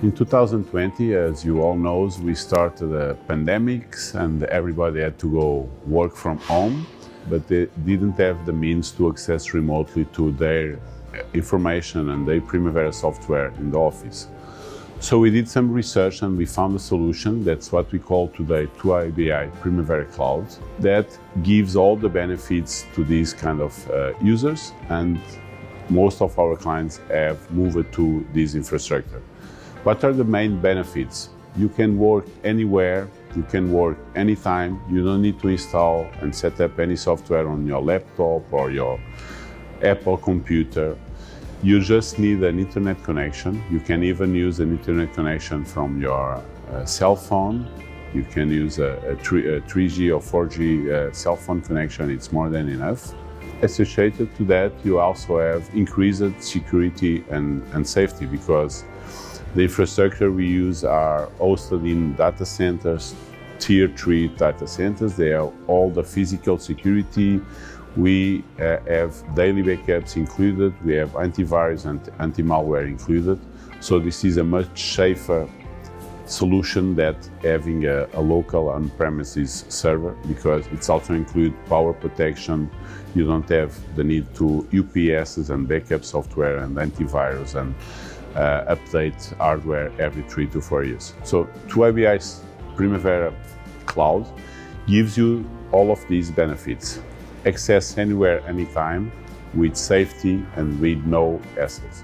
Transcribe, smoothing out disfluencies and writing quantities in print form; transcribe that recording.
In 2020, as you all know, we started a pandemic and everybody had to go work from home, but they didn't have the means to access remotely to their information and their Primavera software in the office. So we did some research and we found a solution. That's what we call today 2iBi Primavera Cloud, that gives all the benefits to these kind of users, and most of our clients have moved to this infrastructure. What are the main benefits? You can work anywhere, you can work anytime, you don't need to install and set up any software on your laptop or your Apple computer. You just need an internet connection. You can even use an internet connection from your cell phone. You can use a 3G or 4G cell phone connection, it's more than enough. Associated to that, you also have increased security and safety, because the infrastructure we use are hosted in data centers, tier 3 data centers. They have all the physical security. We have daily backups included. We have antivirus and anti-malware included. So this is a much safer solution than having a local on-premises server, because it's also include power protection. You don't have the need to UPSs and backup software and antivirus and update hardware every 3 to 4 years. So 2iBi's Primavera Cloud gives you all of these benefits. Access anywhere, anytime, with safety and with no hassles.